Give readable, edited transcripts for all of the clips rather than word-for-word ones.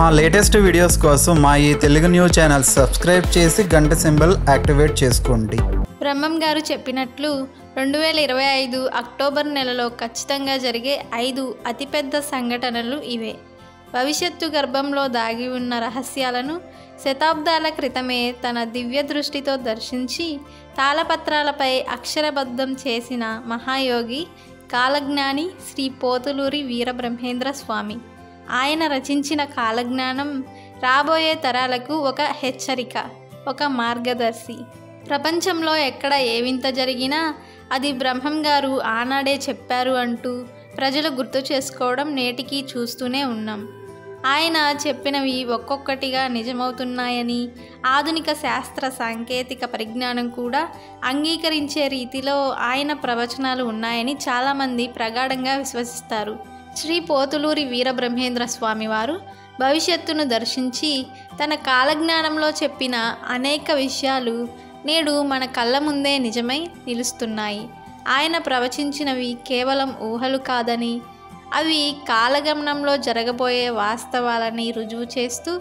మా latest videos కోసం మా ఈ తెలుగు న్యూస్ ఛానల్ సబ్స్క్రైబ్ చేసి గంట సింబల్ యాక్టివేట్ చేసుకోండి. బ్రహ్మం గారు చెప్పినట్లు 2025 అక్టోబర్ నెలలో ఖచ్చితంగా జరిగే 5 అతిపెద్ద సంఘటనలు ఇవే. భవిష్యత్తు గర్భంలో దాగి ఉన్న రహస్యాలను శతాబ్దాల క్రితమే తన దివ్య దృష్టితో దర్శించి తాళపత్రాలపై అక్షరబద్ధం చేసిన మహాయోగి కాలజ్ఞాని శ్రీ పోతులూరి వీరబ్రహ్మేంద్ర స్వామి. ఆయన రచించిన కాలజ్ఞానం రాబోయే తరాలకు ఒక హెచ్చరిక, ఒక మార్గదర్శి. ప్రపంచంలో ఎక్కడ ఏ వింత జరిగినా అది బ్రహ్మం గారు ఆనాడే చెప్పారు అంటూ ప్రజలు గుర్తు చేసుకోవడం నేటికి చూస్తూనే ఉన్నాం. ఆయన చెప్పినవి ఒక్కొక్కటిగా నిజమవుతున్నాయని, ఆధునిక శాస్త్ర సాంకేతిక పరిజ్ఞానం కూడా అంగీకరించే రీతిలో ఆయన ప్రవచనాలు ఉన్నాయని చాలామంది ప్రగాఢంగా విశ్వసిస్తారు. శ్రీ పోతులూరి వీరబ్రహ్మేంద్ర స్వామి వారు భవిష్యత్తును దర్శించి తన కాలజ్ఞానంలో చెప్పిన అనేక విషయాలు నేడు మన కళ్ళ ముందే నిజమై నిలుస్తున్నాయి. ఆయన ప్రవచించినవి కేవలం ఊహలు కాదని, అవి కాలగమనంలో జరగబోయే వాస్తవాలని రుజువు చేస్తూ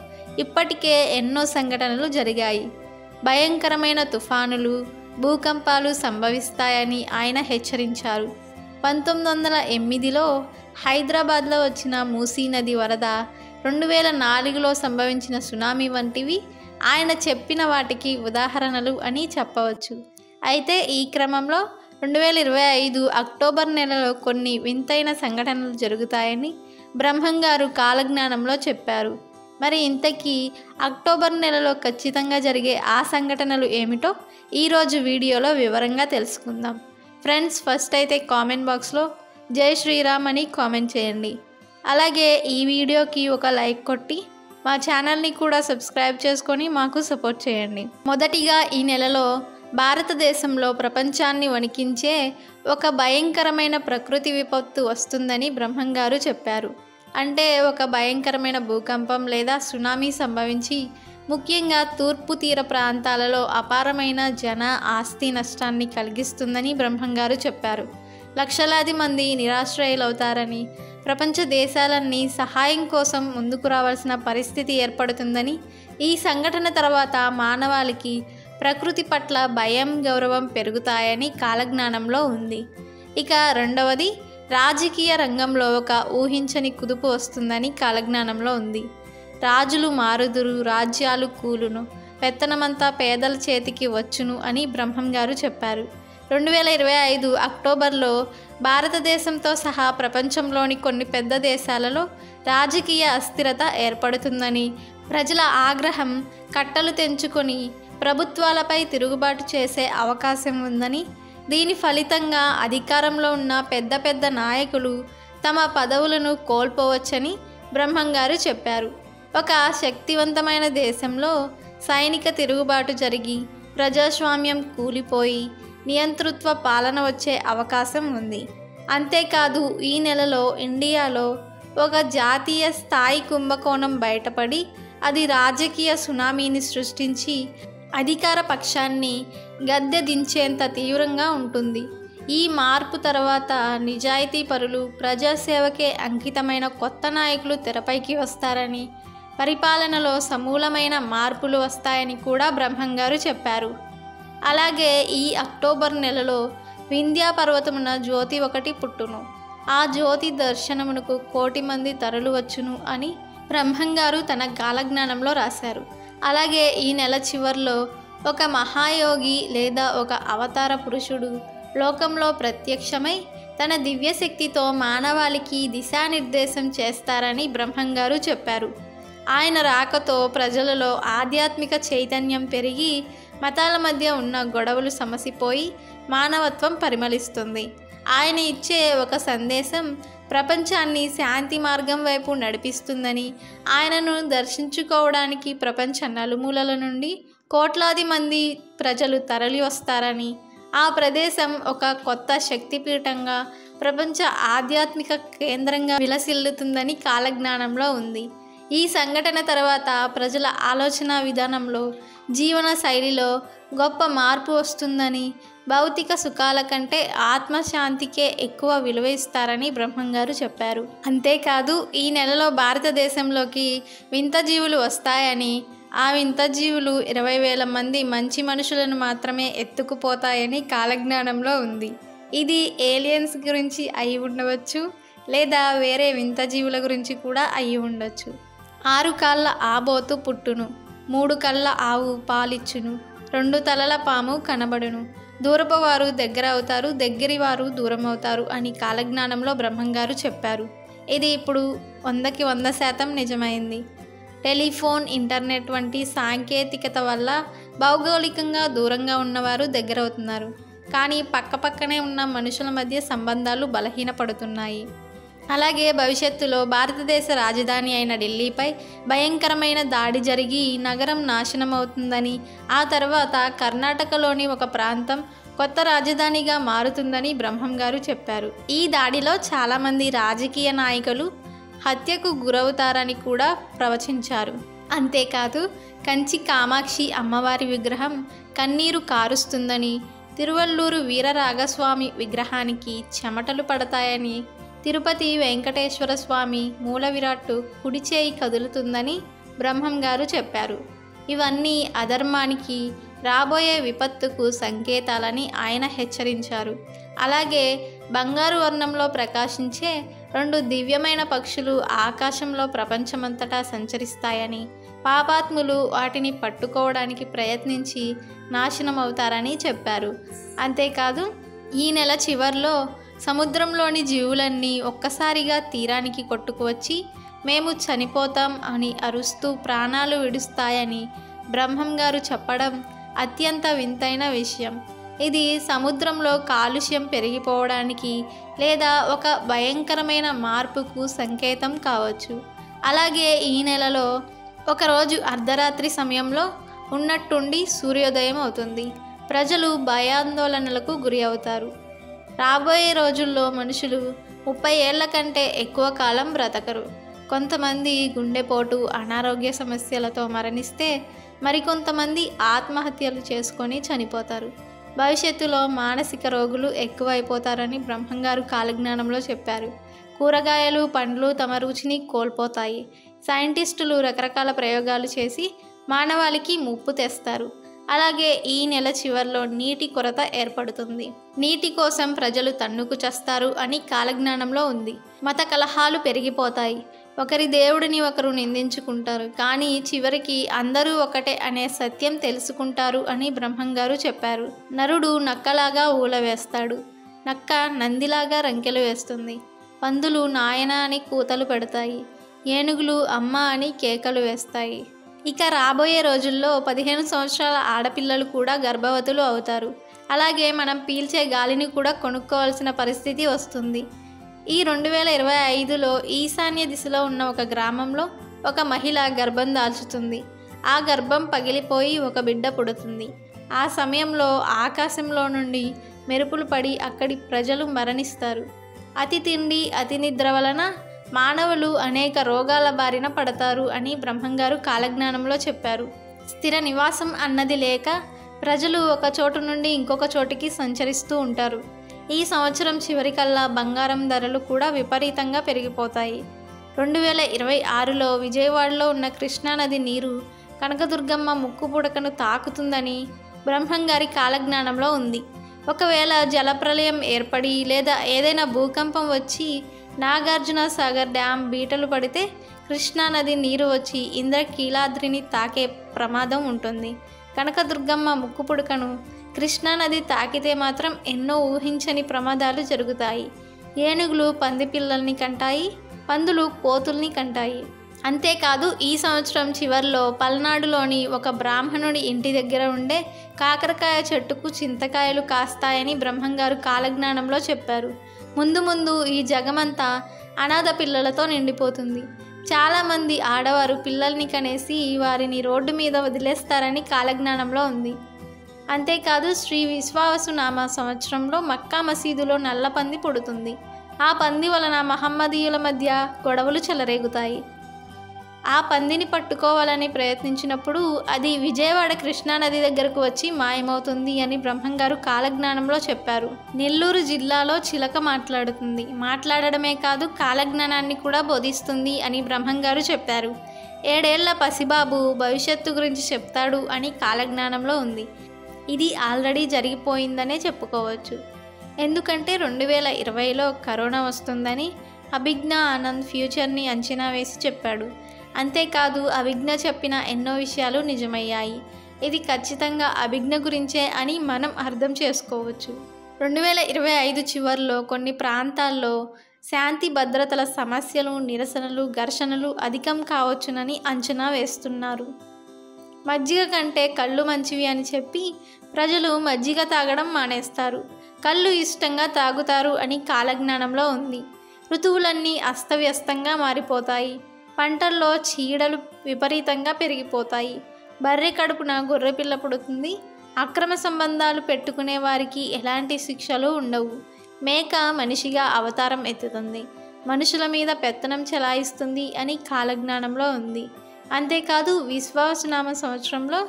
ఇప్పటికే ఎన్నో సంఘటనలు జరిగాయి. భయంకరమైన తుఫానులు, భూకంపాలు సంభవిస్తాయని ఆయన హెచ్చరించారు. 1908లో హైదరాబాద్లో వచ్చిన మూసీ నది వరద, 2004లో సంభవించిన సునామీ వంటివి ఆయన చెప్పిన వాటికి ఉదాహరణలు అని చెప్పవచ్చు. అయితే ఈ క్రమంలో 2025 అక్టోబర్ నెలలో కొన్ని వింతైన సంఘటనలు జరుగుతాయని బ్రహ్మం గారు కాలజ్ఞానంలో చెప్పారు. మరి ఇంతకీ అక్టోబర్ నెలలో ఖచ్చితంగా జరిగే ఆ సంఘటనలు ఏమిటో ఈరోజు వీడియోలో వివరంగా తెలుసుకుందాం. ఫ్రెండ్స్, ఫస్ట్ అయితే కామెంట్ బాక్స్లో జై శ్రీరామ్ అని కామెంట్ చేయండి. అలాగే ఈ వీడియోకి ఒక లైక్ కొట్టి మా ఛానల్ని కూడా సబ్స్క్రైబ్ చేసుకొని మాకు సపోర్ట్ చేయండి. మొదటిగా ఈ నెలలో భారతదేశంలో ప్రపంచాన్ని వణికించే ఒక భయంకరమైన ప్రకృతి విపత్తు వస్తుందని బ్రహ్మం గారు చెప్పారు. అంటే ఒక భయంకరమైన భూకంపం లేదా సునామీ సంభవించి ముఖ్యంగా తూర్పు తీర ప్రాంతాలలో అపారమైన జన ఆస్తి నష్టాన్ని కలిగిస్తుందని బ్రహ్మం గారు చెప్పారు. లక్షలాది మంది నిరాశ్రయులవుతారని, ప్రపంచ దేశాలన్నీ సహాయం కోసం ముందుకు రావాల్సిన పరిస్థితి ఏర్పడుతుందని, ఈ సంఘటన తర్వాత మానవాళికి ప్రకృతి పట్ల భయం, గౌరవం పెరుగుతాయని కాలజ్ఞానంలో ఉంది. ఇక రెండవది, రాజకీయ రంగంలో ఒక ఊహించని కుదుపు వస్తుందని కాలజ్ఞానంలో ఉంది. రాజులు మారుదురు, రాజ్యాలు కూలును, పెత్తనమంతా పేదల చేతికి వచ్చును అని బ్రహ్మం గారు చెప్పారు. 2025 అక్టోబర్లో భారతదేశంతో సహా ప్రపంచంలోని కొన్ని పెద్ద దేశాలలో రాజకీయ అస్థిరత ఏర్పడుతుందని, ప్రజల ఆగ్రహం కట్టలు తెంచుకొని ప్రభుత్వాలపై తిరుగుబాటు చేసే అవకాశం ఉందని, దీని ఫలితంగా అధికారంలో ఉన్న పెద్ద పెద్ద నాయకులు తమ పదవులను కోల్పోవచ్చని బ్రహ్మం గారు చెప్పారు. ఒక శక్తివంతమైన దేశంలో సైనిక తిరుగుబాటు జరిగి ప్రజాస్వామ్యం కూలిపోయి నియంతృత్వ పాలన వచ్చే అవకాశం ఉంది. అంతేకాదు, ఈ నెలలో ఇండియాలో ఒక జాతీయ స్థాయి కుంభకోణం బయటపడి అది రాజకీయ సునామీని సృష్టించి అధికార పక్షాన్ని గద్దె దించేంత తీవ్రంగా ఉంటుంది. ఈ మార్పు తర్వాత నిజాయితీ పరులు, ప్రజాసేవకే అంకితమైన కొత్త నాయకులు తెరపైకి వస్తారని, పరిపాలనలో సమూలమైన మార్పులు వస్తాయని కూడా బ్రహ్మం గారు చెప్పారు. అలాగే ఈ అక్టోబర్ నెలలో వింధ్యా పర్వతమున జ్యోతి ఒకటి పుట్టును, ఆ జ్యోతి దర్శనమునకు 1,000,000 మంది తరలు వచ్చును అని బ్రహ్మం గారు తన కాలజ్ఞానంలో రాశారు. అలాగే ఈ నెల చివర్లో ఒక మహాయోగి లేదా ఒక అవతార పురుషుడు లోకంలో ప్రత్యక్షమై తన దివ్యశక్తితో మానవాళికి దిశానిర్దేశం చేస్తారని బ్రహ్మం గారు చెప్పారు. ఆయన రాకతో ప్రజలలో ఆధ్యాత్మిక చైతన్యం పెరిగి మతాల మధ్య ఉన్న గొడవలు సమసిపోయి మానవత్వం పరిమళిస్తుంది. ఆయన ఇచ్చే ఒక సందేశం ప్రపంచాన్ని శాంతి మార్గం వైపు నడిపిస్తుందని, ఆయనను దర్శించుకోవడానికి ప్రపంచ నలుమూలల నుండి కోట్లాది మంది ప్రజలు తరలి వస్తారని, ఆ ప్రదేశం ఒక కొత్త శక్తిపీఠంగా, ప్రపంచ ఆధ్యాత్మిక కేంద్రంగా విలసిల్లుతుందని కాలజ్ఞానంలో ఉంది. ఈ సంఘటన తర్వాత ప్రజల ఆలోచన విధానంలో, జీవన శైలిలో గొప్ప మార్పు వస్తుందని, భౌతిక సుఖాల కంటే ఆత్మశాంతికే ఎక్కువ విలువ ఇస్తారని బ్రహ్మంగారు చెప్పారు. అంతేకాదు ఈ నెలలో భారతదేశంలోకి వింత జీవులు వస్తాయని, ఆ వింత జీవులు 20,000 మంది మంచి మనుషులను మాత్రమే ఎత్తుకుపోతాయని కాలజ్ఞానంలో ఉంది. ఇది ఏలియన్స్ గురించి అయి ఉండవచ్చు, లేదా వేరే వింత జీవుల గురించి కూడా అయి ఉండొచ్చు. 6 కాళ్ళ ఆబోతు పుట్టును, 3 కళ్ళ ఆవు పాలిచ్చును, 2 తలల పాము కనబడును, దూరపు వారు దగ్గర అవుతారు, దగ్గరి వారు దూరం అవుతారు అని కాలజ్ఞానంలో బ్రహ్మంగారు చెప్పారు. ఇది ఇప్పుడు 100కి 100% నిజమైంది. టెలిఫోన్, ఇంటర్నెట్ వంటి సాంకేతికత వల్ల భౌగోళికంగా దూరంగా ఉన్నవారు దగ్గరవుతున్నారు. కానీ పక్కపక్కనే ఉన్న మనుషుల మధ్య సంబంధాలు బలహీనపడుతున్నాయి. అలాగే భవిష్యత్తులో భారతదేశ రాజధాని అయిన ఢిల్లీపై భయంకరమైన దాడి జరిగి నగరం నాశనం అవుతుందని, ఆ తర్వాత కర్ణాటకలోని ఒక ప్రాంతం కొత్త రాజధానిగా మారుతుందని బ్రహ్మంగారు చెప్పారు. ఈ దాడిలో చాలామంది రాజకీయ నాయకులు హత్యకు గురవుతారని కూడా ప్రవచించారు. అంతేకాదు కంచి కామాక్షి అమ్మవారి విగ్రహం కన్నీరు కారుస్తుందని, తిరువల్లూరు వీరరాఘస్వామి విగ్రహానికి చెమటలు పడతాయని, తిరుపతి వెంకటేశ్వర స్వామి మూల విరాట్టు కుడి చేయి కదులుతుందని బ్రహ్మంగారు చెప్పారు. ఇవన్నీ అధర్మానికి, రాబోయే విపత్తుకు సంకేతాలని ఆయన హెచ్చరించారు. అలాగే బంగారు వర్ణంలో ప్రకాశించే 2 దివ్యమైన పక్షులు ఆకాశంలో ప్రపంచమంతటా సంచరిస్తాయని, పాపాత్ములు వాటిని పట్టుకోవడానికి ప్రయత్నించి నాశనమవుతారని చెప్పారు. అంతేకాదు ఈ నెల చివర్లో సముద్రంలోని జీవులన్నీ ఒక్కసారిగా తీరానికి కొట్టుకువచ్చి మేము చనిపోతాం అని అరుస్తూ ప్రాణాలు విడుస్తాయని బ్రహ్మంగారు చెప్పడం అత్యంత వింతైన విషయం. ఇది సముద్రంలో కాలుష్యం పెరిగిపోవడానికి లేదా ఒక భయంకరమైన మార్పుకు సంకేతం కావచ్చు. అలాగే ఈ నెలలో ఒకరోజు అర్ధరాత్రి సమయంలో ఉన్నట్టుండి సూర్యోదయం అవుతుంది. ప్రజలు భయాందోళనలకు గురి అవుతారు. రాబోయే రోజుల్లో మనుషులు 30 ఏళ్ల కంటే ఎక్కువ కాలం బ్రతకరు. కొంతమంది గుండెపోటు, అనారోగ్య సమస్యలతో మరణిస్తే మరికొంతమంది ఆత్మహత్యలు చేసుకొని చనిపోతారు. భవిష్యత్తులో మానసిక రోగులు ఎక్కువైపోతారని బ్రహ్మంగారు కాలజ్ఞానంలో చెప్పారు. కూరగాయలు, పండ్లు తమ రుచిని కోల్పోతాయి. సైంటిస్టులు రకరకాల ప్రయోగాలు చేసి మానవాళికి ముప్పు తెస్తారు. అలాగే ఈ నెల చివర్లో నీటి కొరత ఏర్పడుతుంది. నీటి కోసం ప్రజలు తన్నుకు చస్తారు అని కాలజ్ఞానంలో ఉంది. మత కలహాలు పెరిగిపోతాయి. ఒకరి దేవుడిని ఒకరు నిందించుకుంటారు. కానీ చివరికి అందరూ ఒకటే అనే సత్యం తెలుసుకుంటారు అని బ్రహ్మంగారు చెప్పారు. నరుడు నక్కలాగా ఊలవేస్తాడు, నక్క నందిలాగా రంకెలు వేస్తుంది, పందులు నాయన అని కూతలు పెడతాయి, ఏనుగులు అమ్మ అని కేకలు వేస్తాయి. ఇక రాబోయే రోజుల్లో 15 సంవత్సరాల ఆడపిల్లలు కూడా గర్భవతులు అవుతారు. అలాగే మనం పీల్చే గాలిని కూడా కొనుక్కోవాల్సిన పరిస్థితి వస్తుంది. ఈ 2025లో ఈశాన్య దిశలో ఉన్న ఒక గ్రామంలో ఒక మహిళ గర్భం దాల్చుతుంది. ఆ గర్భం పగిలిపోయి ఒక బిడ్డ పుడుతుంది. ఆ సమయంలో ఆకాశంలో నుండి మెరుపులు పడి అక్కడి ప్రజలు మరణిస్తారు. అతి తిండి, అతి నిద్ర వలన మానవులు అనేక రోగాల బారిన పడతారు అని బ్రహ్మంగారు కాలజ్ఞానంలో చెప్పారు. స్థిర నివాసం అన్నది లేక ప్రజలు ఒక చోటు నుండి ఇంకొక చోటికి సంచరిస్తూ ఉంటారు. ఈ సంవత్సరం చివరికల్లా బంగారం ధరలు కూడా విపరీతంగా పెరిగిపోతాయి. 2026లో విజయవాడలో ఉన్న కృష్ణానది నీరు కనకదుర్గమ్మ ముక్కు పుడకను తాకుతుందని బ్రహ్మంగారి కాలజ్ఞానంలో ఉంది. ఒకవేళ జలప్రలయం ఏర్పడి లేదా ఏదైనా భూకంపం వచ్చి నాగార్జున సాగర్ డ్యామ్ బీటలు పడితే కృష్ణానది నీరు వచ్చి ఇంద్రకీలాద్రిని తాకే ప్రమాదం ఉంటుంది. కనకదుర్గమ్మ ముక్కు పుడకను కృష్ణానది తాకితే మాత్రం ఎన్నో ఊహించని ప్రమాదాలు జరుగుతాయి. ఏనుగులు పంది పిల్లల్ని కంటాయి, పందులు కోతుల్ని కంటాయి. అంతేకాదు ఈ సంవత్సరం చివర్లో పల్నాడులోని ఒక బ్రాహ్మణుడి ఇంటి దగ్గర ఉండే కాకరకాయ చెట్టుకు చింతకాయలు కాస్తాయని బ్రహ్మంగారు కాలజ్ఞానంలో చెప్పారు. ముందు ముందు ఈ జగమంతా అనాథ పిల్లలతో నిండిపోతుంది. చాలామంది ఆడవారు పిల్లల్ని కనేసి వారిని రోడ్డు మీద వదిలేస్తారని కాలజ్ఞానంలో ఉంది. అంతేకాదు శ్రీ విశ్వావసునామ సంవత్సరంలో మక్కా మసీదులో నల్ల పంది పుడుతుంది. ఆ పంది వలన మహమ్మదీయుల మధ్య గొడవలు చెలరేగుతాయి. ఆ పందిని పట్టుకోవాలని ప్రయత్నించినప్పుడు అది విజయవాడ కృష్ణానది దగ్గరకు వచ్చి మాయమవుతుంది అని బ్రహ్మంగారు కాలజ్ఞానంలో చెప్పారు. నెల్లూరు జిల్లాలో చిలక మాట్లాడడమే కాదు కాలజ్ఞానాన్ని కూడా బోధిస్తుంది అని బ్రహ్మంగారు చెప్పారు. 7 ఏళ్ల పసిబాబు భవిష్యత్తు గురించి చెప్తాడు అని కాలజ్ఞానంలో ఉంది. ఇది ఆల్రెడీ జరిగిపోయిందనే చెప్పుకోవచ్చు. ఎందుకంటే 2020లో కరోనా వస్తుందని అభిజ్ఞ ఆనంద్ ఫ్యూచర్ని అంచనా వేసి చెప్పాడు. అంతేకాదు అభిజ్ఞ చెప్పిన ఎన్నో విషయాలు నిజమయ్యాయి. ఇది ఖచ్చితంగా అభిజ్ఞ గురించే అని మనం అర్థం చేసుకోవచ్చు. 2025 చివరిలో కొన్ని ప్రాంతాల్లో శాంతి భద్రతల సమస్యలు, నిరసనలు, ఘర్షణలు అధికం కావచ్చునని అంచనా వేస్తున్నారు. మజ్జిగ కంటే కళ్ళు మంచివి అని చెప్పి ప్రజలు మజ్జిగ తాగడం మానేస్తారు. కళ్ళు ఇష్టంగా తాగుతారు అని కాలజ్ఞానంలో ఉంది. ఋతువులన్నీ అస్తవ్యస్తంగా మారిపోతాయి. పంటల్లో చీడలు విపరీతంగా పెరిగిపోతాయి. బర్రె కడుపున గొర్రెపిల్ల పుడుతుంది. అక్రమ సంబంధాలు పెట్టుకునే వారికి ఎలాంటి శిక్షలు ఉండవు. మేక మనిషిగా అవతారం ఎత్తుతుంది. మనుషుల మీద పెత్తనం చెలాయిస్తుంది అని కాలజ్ఞానంలో ఉంది. అంతేకాదు విశ్వావసునామ సంవత్సరంలో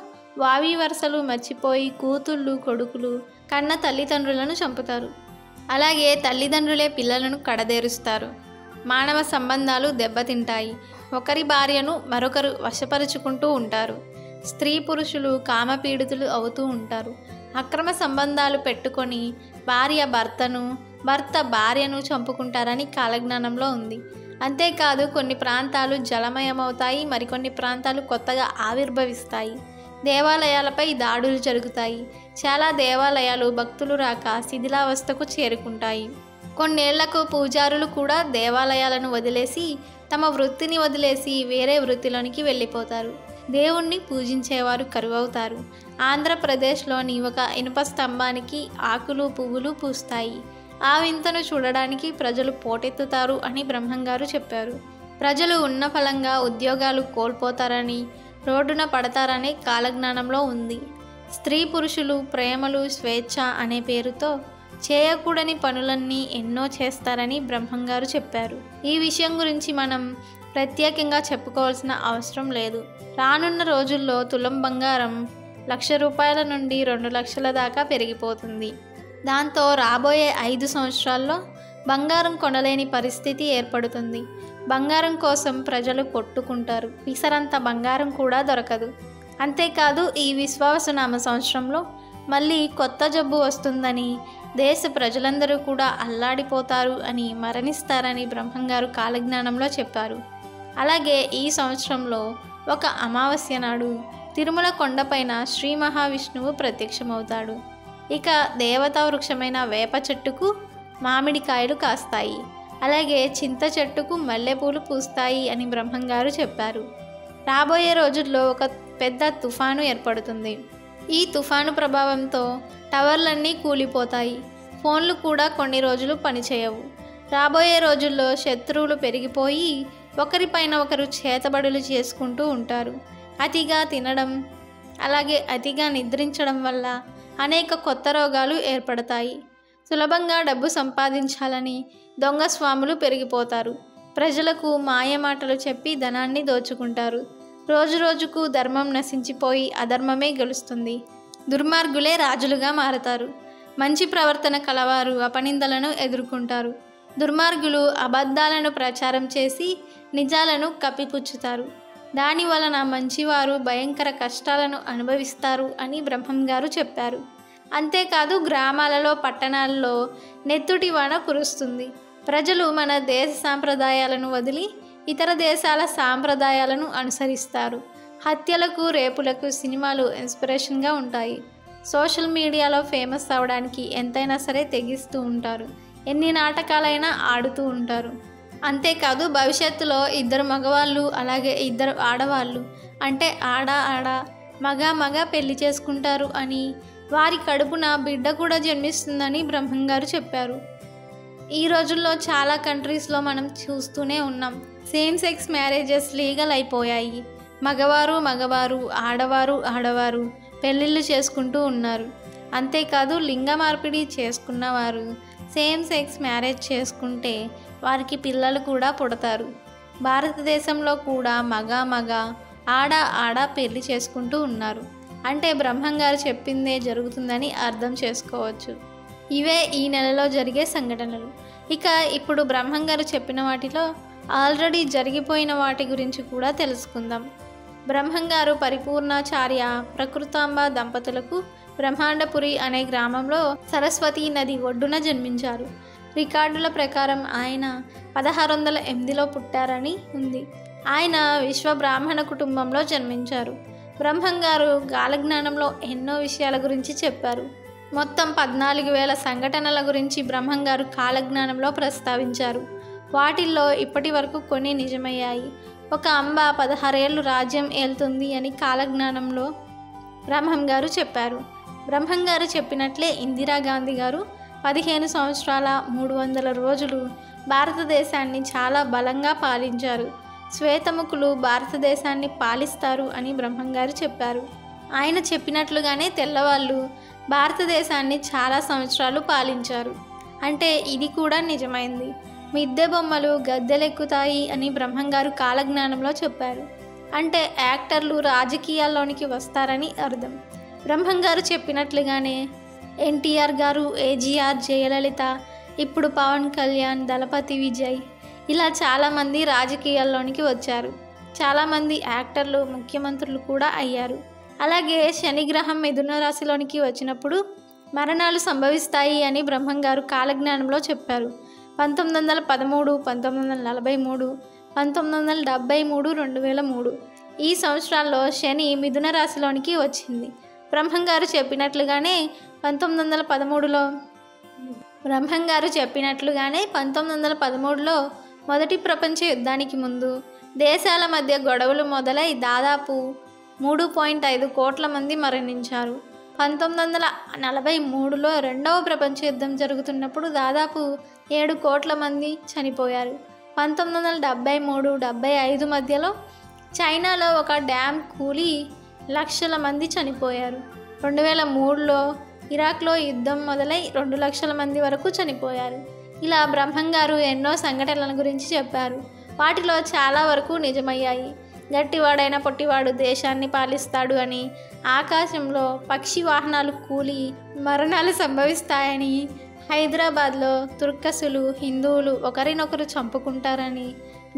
వావి వరుసలు మర్చిపోయి కూతుళ్ళు, కొడుకులు కన్న తల్లిదండ్రులను చంపుతారు. అలాగే తల్లిదండ్రులే పిల్లలను కడదేరుస్తారు. మానవ సంబంధాలు దెబ్బతింటాయి. ఒకరి భార్యను మరొకరు వశపరుచుకుంటూ ఉంటారు. స్త్రీ పురుషులు కామపీడితులు అవుతూ ఉంటారు. అక్రమ సంబంధాలు పెట్టుకొని భార్య భర్తను, భర్త భార్యను చంపుకుంటారని కాలజ్ఞానంలో ఉంది. అంతేకాదు కొన్ని ప్రాంతాలు జలమయమవుతాయి. మరికొన్ని ప్రాంతాలు కొత్తగా ఆవిర్భవిస్తాయి. దేవాలయాలపై దాడులు జరుగుతాయి. చాలా దేవాలయాలు భక్తులు రాక శిథిలావస్థకు చేరుకుంటాయి. కొన్నేళ్లకు పూజారులు కూడా దేవాలయాలను వదిలేసి తమ వృత్తిని వదిలేసి వేరే వృత్తిలోనికి వెళ్ళిపోతారు. దేవుణ్ణి పూజించేవారు కరువవుతారు. ఆంధ్రప్రదేశ్లోని ఒక ఇనుప స్తంభానికి ఆకులు పువ్వులు పూస్తాయి. ఆ వింతను చూడడానికి ప్రజలు పోటెత్తుతారు అని బ్రహ్మంగారు చెప్పారు. ప్రజలు ఉన్న ఫలంగా ఉద్యోగాలు కోల్పోతారని, రోడ్డున పడతారనే కాలజ్ఞానంలో ఉంది. స్త్రీ పురుషులు ప్రేమలు, స్వేచ్ఛ అనే పేరుతో చేయకూడని పనులన్నీ ఎన్నో చేస్తారని బ్రహ్మంగారు చెప్పారు. ఈ విషయం గురించి మనం ప్రత్యేకంగా చెప్పుకోవాల్సిన అవసరం లేదు. రానున్న రోజుల్లో తులం బంగారం 1,00,000 రూపాయల నుండి 2 లక్షల దాకా పెరిగిపోతుంది. దాంతో రాబోయే 5 సంవత్సరాల్లో బంగారం కొనలేని పరిస్థితి ఏర్పడుతుంది. బంగారం కోసం ప్రజలు కొట్టుకుంటారు. పిసరంత బంగారం కూడా దొరకదు. అంతేకాదు ఈ విశ్వావసునామ సంవత్సరంలో మళ్ళీ కొత్త జబ్బు వస్తుందని, దేశ ప్రజలందరూ కూడా అల్లాడిపోతారు అని, మరణిస్తారని బ్రహ్మంగారు కాలజ్ఞానంలో చెప్పారు. అలాగే ఈ సంవత్సరంలో ఒక అమావాస్య నాడు తిరుమల కొండపైన శ్రీ మహావిష్ణువు ప్రత్యక్షమవుతాడు. ఇక దేవతా వృక్షమైన వేప చెట్టుకు మామిడికాయలు కాస్తాయి. అలాగే చింత చెట్టుకు మల్లెపూలు పూస్తాయి అని బ్రహ్మంగారు చెప్పారు. రాబోయే రోజుల్లో ఒక పెద్ద తుఫాను ఏర్పడుతుంది. ఈ తుఫాను ప్రభావంతో టవర్లన్నీ కూలిపోతాయి. ఫోన్లు కూడా కొన్ని రోజులు పనిచేయవు. రాబోయే రోజుల్లో శత్రువులు పెరిగిపోయి ఒకరిపైన ఒకరు చేతబడులు చేసుకుంటూ ఉంటారు. అతిగా తినడం, అలాగే అతిగా నిద్రించడం వల్ల అనేక కొత్త రోగాలు ఏర్పడతాయి. సులభంగా డబ్బు సంపాదించాలని దొంగ స్వాములు పెరిగిపోతారు. ప్రజలకు మాయమాటలు చెప్పి ధనాన్ని దోచుకుంటారు. రోజురోజుకు ధర్మం నశించిపోయి అధర్మమే గెలుస్తుంది. దుర్మార్గులే రాజులుగా మారతారు. మంచి ప్రవర్తన కలవారు అపనిందలను ఎదుర్కొంటారు. దుర్మార్గులు అబద్ధాలను ప్రచారం చేసి నిజాలను కప్పిపుచ్చుతారు. దాని వలన మంచివారు భయంకర కష్టాలను అనుభవిస్తారు అని బ్రహ్మంగారు చెప్పారు. అంతేకాదు గ్రామాలలో, పట్టణాల్లో నెత్తుటి వాన కురుస్తుంది. ప్రజలు మన దేశ సాంప్రదాయాలను వదిలి ఇతర దేశాల సాంప్రదాయాలను అనుసరిస్తారు. హత్యలకు, రేపులకు సినిమాలు ఇన్స్పిరేషన్గా ఉంటాయి. సోషల్ మీడియాలో ఫేమస్ అవ్వడానికి ఎంతైనా సరే తెగిస్తూ ఉంటారు. ఎన్ని నాటకాలైనా ఆడుతూ ఉంటారు. అంతేకాదు భవిష్యత్తులో 2 మగవాళ్ళు అలాగే 2 ఆడవాళ్ళు అంటే ఆడ మగ పెళ్లి చేసుకుంటారు అని, వారి కడుపున బిడ్డ కూడా జన్మిస్తుందని బ్రహ్మంగారు చెప్పారు. ఈ రోజుల్లో చాలా కంట్రీస్లో మనం చూస్తూనే ఉన్నాం. సేమ్ సెక్స్ మ్యారేజెస్ లీగల్ అయిపోయాయి. మగవారు ఆడవారు పెళ్ళిళ్ళు చేసుకుంటూ ఉన్నారు. అంతేకాదు లింగ మార్పిడి చేసుకున్నవారు సేమ్ సెక్స్ మ్యారేజ్ చేసుకుంటే వారికి పిల్లలు కూడా పుడతారు. భారతదేశంలో కూడా మగ ఆడ పెళ్లి చేసుకుంటూ ఉన్నారు. అంటే బ్రహ్మంగారు చెప్పిందే జరుగుతుందని అర్థం చేసుకోవచ్చు. ఇవే ఈ నెలలో జరిగే సంఘటనలు. ఇక ఇప్పుడు బ్రహ్మంగారు చెప్పిన వాటిలో ఆల్రెడీ జరిగిపోయిన వాటి గురించి కూడా తెలుసుకుందాం. బ్రహ్మంగారు పరిపూర్ణాచార్య ప్రకృతాంబ దంపతులకు బ్రహ్మాండపురి అనే గ్రామంలో సరస్వతీ నది ఒడ్డున జన్మించారు. రికార్డుల ప్రకారం ఆయన 1608లో పుట్టారని ఉంది. ఆయన విశ్వ బ్రాహ్మణ కుటుంబంలో జన్మించారు. బ్రహ్మంగారు కాలజ్ఞానంలో ఎన్నో విషయాల గురించి చెప్పారు. మొత్తం 14,000 సంఘటనల గురించి బ్రహ్మంగారు కాలజ్ఞానంలో ప్రస్తావించారు. వాటిల్లో ఇప్పటి వరకు కొన్ని నిజమయ్యాయి. ఒక అంబ 16 ఏళ్ళు రాజ్యం ఏలుతుంది అని కాలజ్ఞానంలో బ్రహ్మంగారు చెప్పారు. బ్రహ్మంగారు చెప్పినట్లే ఇందిరాగాంధీ గారు 15 సంవత్సరాల 300 రోజులు భారతదేశాన్ని చాలా బలంగా పాలించారు. శ్వేతముఖులు భారతదేశాన్ని పాలిస్తారు అని బ్రహ్మంగారు చెప్పారు. ఆయన చెప్పినట్లుగానే తెల్లవాళ్ళు భారతదేశాన్ని చాలా సంవత్సరాలు పాలించారు. అంటే ఇది కూడా నిజమైంది. మిద్దె బొమ్మలు గద్దెలెక్కుతాయి అని బ్రహ్మంగారు కాలజ్ఞానంలో చెప్పారు. అంటే యాక్టర్లు రాజకీయాల్లోనికి వస్తారని అర్థం. బ్రహ్మంగారు చెప్పినట్లుగానే ఎన్టీఆర్ గారు, ఏజీఆర్, జయలలిత, ఇప్పుడు పవన్ కళ్యాణ్, దళపతి విజయ్ ఇలా చాలామంది రాజకీయాల్లోనికి వచ్చారు. చాలామంది యాక్టర్లు ముఖ్యమంత్రులు కూడా అయ్యారు. అలాగే శనిగ్రహం మిథున రాశిలోనికి వచ్చినప్పుడు మరణాలు సంభవిస్తాయి అని బ్రహ్మంగారు కాలజ్ఞానంలో చెప్పారు. 1913, 1943, 1973, 2003 ఈ సంవత్సరాల్లో శని మిథున రాశిలోనికి వచ్చింది. బ్రహ్మంగారు చెప్పినట్లుగానే 1913లో మొదటి ప్రపంచ యుద్ధానికి ముందు దేశాల మధ్య గొడవలు మొదలై దాదాపు 3.5 కోట్ల మంది మరణించారు. 1943లో రెండవ ప్రపంచ యుద్ధం జరుగుతున్నప్పుడు దాదాపు 7 కోట్ల మంది చనిపోయారు. 1973-75 మధ్యలో చైనాలో ఒక డ్యామ్ కూలి లక్షల మంది చనిపోయారు. 2003లో ఇరాక్లో యుద్ధం మొదలై 2 లక్షల మంది వరకు చనిపోయారు. ఇలా బ్రహ్మంగారు ఎన్నో సంఘటనల గురించి చెప్పారు. వాటిలో చాలా వరకు నిజమయ్యాయి. గట్టివాడైన పొట్టివాడు దేశాన్ని పాలిస్తాడు అని, ఆకాశంలో పక్షి వాహనాలు కూలి మరణాలు సంభవిస్తాయని, హైదరాబాద్లో తుర్కసులు హిందువులు ఒకరినొకరు చంపుకుంటారని,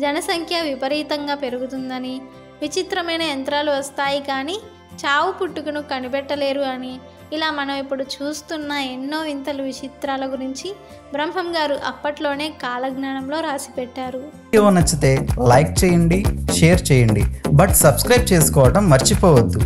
జనసంఖ్య విపరీతంగా పెరుగుతుందని, విచిత్రమైన యంత్రాలు వస్తాయి కానీ చావు పుట్టుకను కనిపెట్టలేరు అని, ఇలా మనం ఇప్పుడు చూస్తున్న ఎన్నో వింతలు విచిత్రాల గురించి బ్రహ్మంగారు అప్పట్లోనే కాలజ్ఞానంలో రాసిపెట్టారు. వీడియో నచ్చితే లైక్ చేయండి, షేర్ చేయండి, బట్ సబ్స్క్రైబ్ చేసుకోవడం మర్చిపోవద్దు.